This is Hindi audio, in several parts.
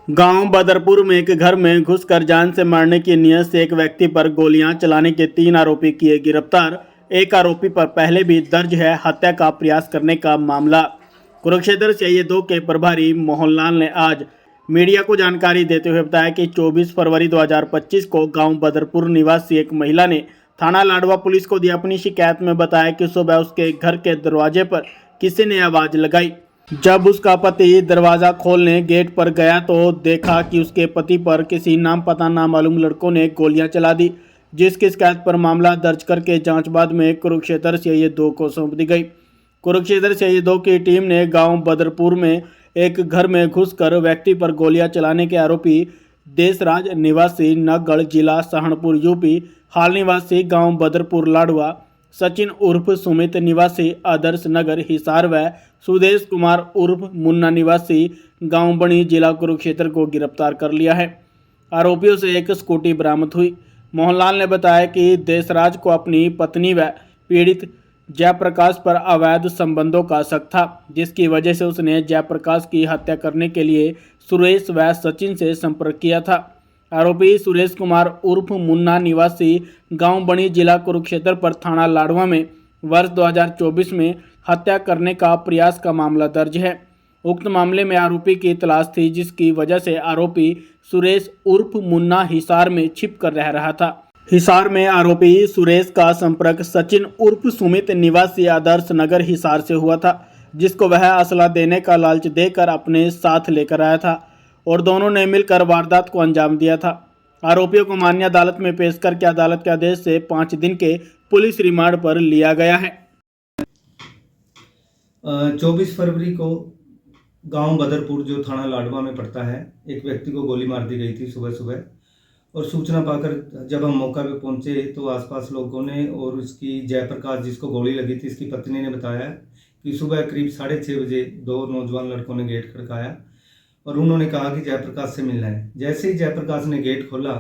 गांव बदरपुर में एक घर में घुसकर जान से मारने की नीयत से एक व्यक्ति पर गोलियां चलाने के 3 आरोपी किए गिरफ्तार। एक आरोपी पर पहले भी दर्ज है हत्या का प्रयास करने का मामला। कुरुक्षेत्र सीआईए 2 के प्रभारी मोहनलाल ने आज मीडिया को जानकारी देते हुए बताया कि 24 फरवरी 2025 को गांव बदरपुर निवासी एक महिला ने थाना लाडवा पुलिस को दी अपनी शिकायत में बताया कि सुबह उसके घर के दरवाजे पर किसी ने आवाज लगाई। जब उसका पति दरवाजा खोलने गेट पर गया तो देखा कि उसके पति पर किसी नाम पता नामालूम लड़कों ने गोलियां चला दी, जिसकी शिकायत पर मामला दर्ज करके जांच बाद में कुरुक्षेत्र सीआईए 2 को सौंप दी गई। कुरुक्षेत्र सीआईए 2 की टीम ने गांव बदरपुर में एक घर में घुसकर व्यक्ति पर गोलियां चलाने के आरोपी देशराज निवासी नगढ़ जिला सहारनपुर यूपी, हाल निवासी गांव बदरपुर लाडवा, सचिन उर्फ सुमित निवासी आदर्श नगर हिसार व सुदेश कुमार उर्फ मुन्ना निवासी गांव बणी जिला कुरुक्षेत्र को गिरफ्तार कर लिया है। आरोपियों से एक स्कूटी बरामद हुई। मोहनलाल ने बताया कि देशराज को अपनी पत्नी व पीड़ित जयप्रकाश पर अवैध संबंधों का शक था, जिसकी वजह से उसने जयप्रकाश की हत्या करने के लिए सुरेश व सचिन से संपर्क किया था। आरोपी सुरेश कुमार उर्फ मुन्ना निवासी गांव बणी जिला कुरुक्षेत्र पर थाना लाडवा में वर्ष 2024 में हत्या करने का प्रयास का मामला दर्ज है। उक्त मामले में आरोपी की तलाश थी, जिसकी वजह से आरोपी सुरेश उर्फ मुन्ना हिसार में छिप कर रह रहा था। हिसार में आरोपी सुरेश का संपर्क सचिन उर्फ सुमित निवासी आदर्श नगर हिसार से हुआ था, जिसको वह असला देने का लालच देकर अपने साथ लेकर आया था और दोनों ने मिलकर वारदात को अंजाम दिया था। आरोपियों को मान्य अदालत में पेश करके अदालत के आदेश से 5 दिन के पुलिस रिमांड पर लिया गया है। 24 फरवरी को गांव बदरपुर जो थाना लाडवा में पड़ता है, एक व्यक्ति को गोली मार दी गई थी सुबह सुबह। और सूचना पाकर जब हम मौका पे पहुंचे तो आसपास लोगों ने और उसकी जयप्रकाश जिसको गोली लगी थी, इसकी पत्नी ने बताया कि सुबह करीब 6:30 बजे 2 नौजवान लड़कों ने गेट खड़काया और उन्होंने कहा कि जयप्रकाश से मिलना है। जैसे ही जयप्रकाश ने गेट खोला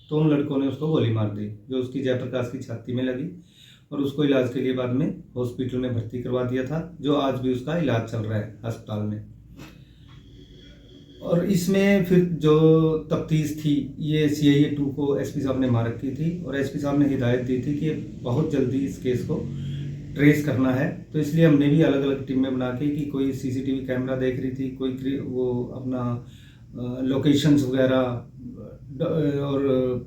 तो उन लड़कों ने उसको गोली मार दी, जो उसकी जयप्रकाश की छाती में लगी और उसको इलाज के लिए बाद में हॉस्पिटल में भर्ती करवा दिया था, जो आज भी उसका इलाज चल रहा है अस्पताल में। और इसमें फिर जो तफ्तीश थी, ये सीआईए 2 को एसपी साहब ने मार रखी थी और एसपी साहब ने हिदायत दी थी कि बहुत जल्दी इस केस को ट्रेस करना है। तो इसलिए हमने भी अलग अलग टीमें बना के कि कोई सीसीटीवी कैमरा देख रही थी, कोई वो अपना लोकेशंस वगैरह और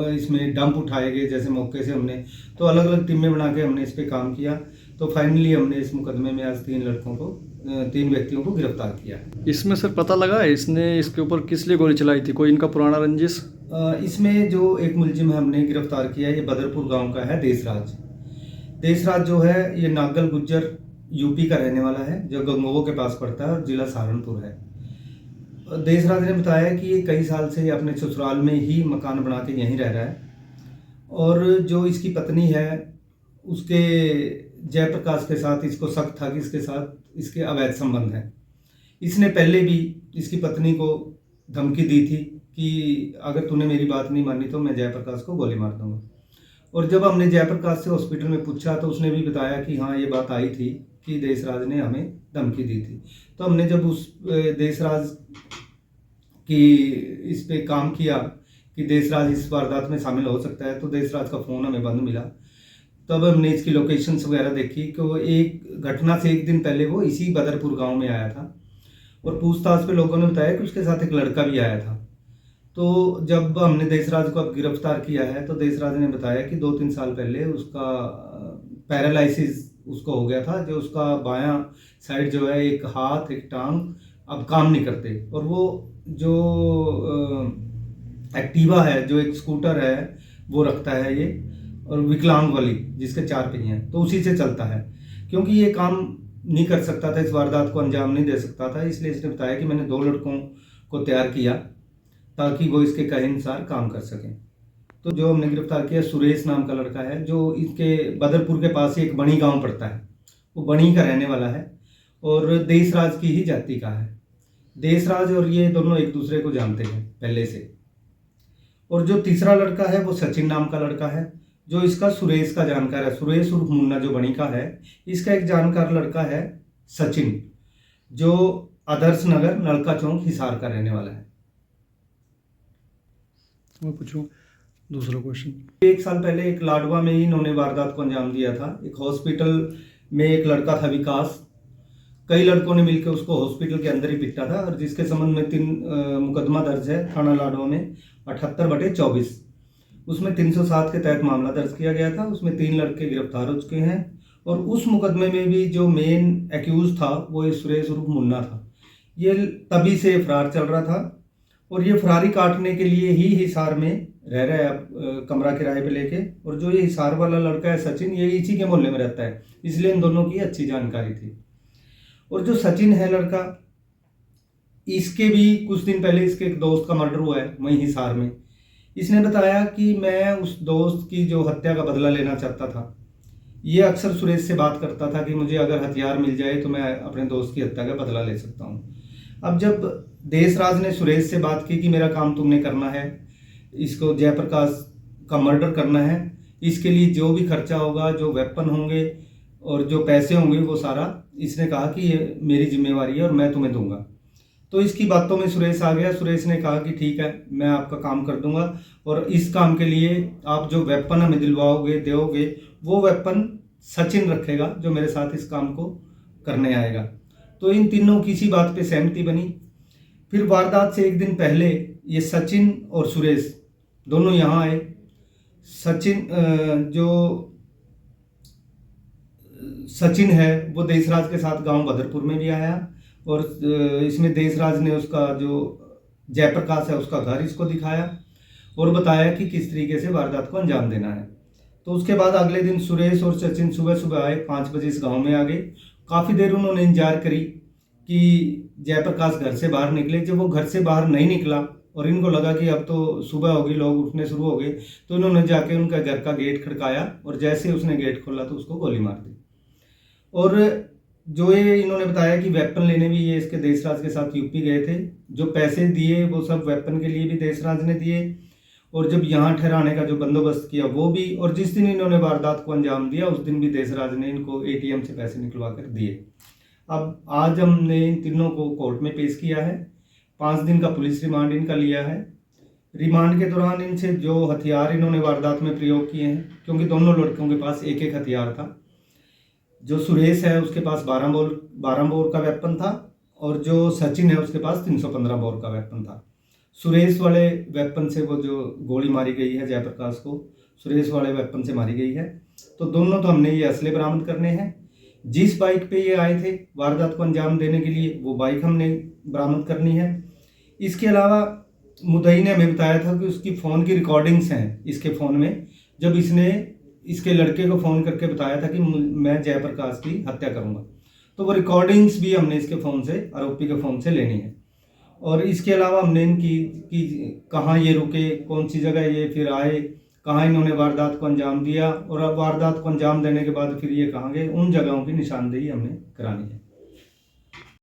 इसमें डंप उठाए गए जैसे मौके से हमने, तो अलग अलग टीमें बना के हमने इस पर काम किया। तो फाइनली हमने इस मुकदमे में आज 3 व्यक्तियों को गिरफ्तार किया। इसमें सर पता लगा है इसने इसके ऊपर किस लिए गोली चलाई थी, कोई इनका पुराना रंजिश? इसमें जो एक मुलजिम हमने गिरफ्तार किया, ये बदरपुर गांव का है देशराज। देशराज जो है ये नागल गुज्जर यूपी का रहने वाला है, जो गंगोह के पास पड़ता है और जिला सहारनपुर है। देशराज ने बताया कि ये कई साल से अपने ससुराल में ही मकान बना के यहीं रह रहा है और जो इसकी पत्नी है उसके जयप्रकाश के साथ इसको शक था कि इसके साथ इसके अवैध संबंध हैं। इसने पहले भी इसकी पत्नी को धमकी दी थी कि अगर तूने मेरी बात नहीं मानी तो मैं जयप्रकाश को गोली मार दूंगा। और जब हमने जयप्रकाश से हॉस्पिटल में पूछा तो उसने भी बताया कि हाँ, ये बात आई थी कि देशराज ने हमें धमकी दी थी। तो हमने जब उस देशराज की इस पे काम किया कि देशराज इस वारदात में शामिल हो सकता है, तो देशराज का फ़ोन हमें बंद मिला। तब हमने इसकी लोकेशंस वगैरह देखी कि वो एक घटना से 1 दिन पहले वो इसी बदरपुर गांव में आया था और पूछताछ पे लोगों ने बताया कि उसके साथ एक लड़का भी आया था। तो जब हमने देशराज को अब गिरफ्तार किया है तो देशराज ने बताया कि 2-3 साल पहले उसका पैरालिसिस उसको हो गया था, जो उसका बायां साइड जो है, एक हाथ एक टांग अब काम नहीं करते और वो जो एक्टिवा है, जो एक स्कूटर है वो रखता है ये, और विकलांग वाली जिसके 4 पहिए हैं, तो उसी से चलता है। क्योंकि ये काम नहीं कर सकता था, इस वारदात को अंजाम नहीं दे सकता था, इसलिए इसने बताया कि मैंने 2 लड़कों को तैयार किया ताकि वो इसके कहे अनुसार काम कर सकें। तो जो हमने गिरफ्तार किया सुरेश नाम का लड़का है, जो इसके बदरपुर के पास ही एक बणी गांव पड़ता है, वो बणी का रहने वाला है और देशराज की ही जाति का है। देशराज और ये दोनों एक दूसरे को जानते हैं पहले से। और जो तीसरा लड़का है वो सचिन नाम का लड़का है, जो इसका सुरेश का जानकार है। सुरेश उर्फ मुन्ना जो बणी का है, इसका एक जानकार लड़का है सचिन, जो आदर्श नगर नलका चौक हिसार का रहने वाला है। मैं पूछूँ दूसरा क्वेश्चन। 1 साल पहले एक लाडवा में ही इन्होंने वारदात को अंजाम दिया था। एक हॉस्पिटल में एक लड़का था विकास, कई लड़कों ने मिलकर उसको हॉस्पिटल के अंदर ही पिटा था, और जिसके संबंध में 3 मुकदमा दर्ज है थाना लाडवा में 78/24। उसमें 307 के तहत मामला दर्ज किया गया था। उसमें 3 लड़के गिरफ्तार हो चुके हैं, और उस मुकदमे में भी जो मेन एक्यूज था वो ये सुरेश उर्फ मुन्ना था। ये तभी से फरार चल रहा था, और ये फरारी काटने के लिए ही हिसार में रह रहा है, अब कमरा किराए पे लेके। और जो ये हिसार वाला लड़का है सचिन, ये इसी के मोहल्ले में रहता है, इसलिए इन दोनों की अच्छी जानकारी थी। और जो सचिन है लड़का, इसके भी कुछ दिन पहले इसके एक दोस्त का मर्डर हुआ है वहीं हिसार में। इसने बताया कि मैं उस दोस्त की जो हत्या का बदला लेना चाहता था। ये अक्सर सुरेश से बात करता था कि मुझे अगर हथियार मिल जाए तो मैं अपने दोस्त की हत्या का बदला ले सकता हूँ। अब जब देशराज ने सुरेश से बात की कि मेरा काम तुमने करना है, इसको जयप्रकाश का मर्डर करना है, इसके लिए जो भी खर्चा होगा, जो वेपन होंगे और जो पैसे होंगे, वो सारा इसने कहा कि ये मेरी जिम्मेवारी है और मैं तुम्हें दूंगा। तो इसकी बातों में सुरेश आ गया। सुरेश ने कहा कि ठीक है, मैं आपका काम कर दूंगा, और इस काम के लिए आप जो वेपन हमें दिलवाओगे, दोगे, वो वेपन सचिन रखेगा जो मेरे साथ इस काम को करने आएगा। तो इन तीनों की इसी बात पे सहमति बनी। फिर वारदात से एक दिन पहले ये सचिन और सुरेश दोनों यहाँ आए। सचिन है वो देशराज के साथ गांव बदरपुर में भी आया, और इसमें देशराज ने उसका जो जयप्रकाश है उसका घर इसको दिखाया और बताया कि किस तरीके से वारदात को अंजाम देना है। तो उसके बाद अगले दिन सुरेश और सचिन सुबह सुबह आए, 5 बजे इस गांव में आ गए। काफ़ी देर उन्होंने इंतजार करी कि जयप्रकाश घर से बाहर निकले। जब वो घर से बाहर नहीं निकला और इनको लगा कि अब तो सुबह होगी, लोग उठने शुरू हो गए, तो इन्होंने जाके उनका घर का गेट खड़काया, और जैसे उसने गेट खोला तो उसको गोली मार दी। और जो ये इन्होंने बताया कि वेपन लेने भी ये इसके देशराज के साथ यूपी गए थे। जो पैसे दिए वो सब वेपन के लिए भी देशराज ने दिए, और जब यहाँ ठहराने का जो बंदोबस्त किया वो भी। और जिस दिन इन्होंने वारदात को अंजाम दिया उस दिन भी देशराज ने इनको ATM से पैसे निकलवा कर दिए। अब आज हमने इन तीनों को कोर्ट में पेश किया है। 5 दिन का पुलिस रिमांड इनका लिया है। रिमांड के दौरान इनसे जो हथियार इन्होंने वारदात में प्रयोग किए हैं, क्योंकि दोनों लड़कों के पास एक एक हथियार था। जो सुरेश है उसके पास 12 बोर का वेपन था, और जो सचिन है उसके पास 315 बोर का वेपन था। सुरेश वाले वेपन से वो जो गोली मारी गई है जयप्रकाश को, सुरेश वाले वेपन से मारी गई है। तो दोनों तो हमने ये असले बरामद करने हैं। जिस बाइक पे ये आए थे वारदात को अंजाम देने के लिए, वो बाइक हमने बरामद करनी है। इसके अलावा मुद्दई ने हमें बताया था कि उसकी फ़ोन की रिकॉर्डिंग्स हैं इसके फ़ोन में, जब इसने इसके लड़के को फ़ोन करके बताया था कि मैं जयप्रकाश की हत्या करूंगा। तो वो रिकॉर्डिंग्स भी हमने इसके फ़ोन से, आरोपी के फ़ोन से लेनी है। और इसके अलावा हमने इनकी कहाँ ये रुके, कौन सी जगह ये फिर आए, कहाँ इन्होंने वारदात को अंजाम दिया, और अब वारदात को अंजाम देने के बाद फिर ये कहाँ गए, उन जगहों की निशानदेही हमने करानी है।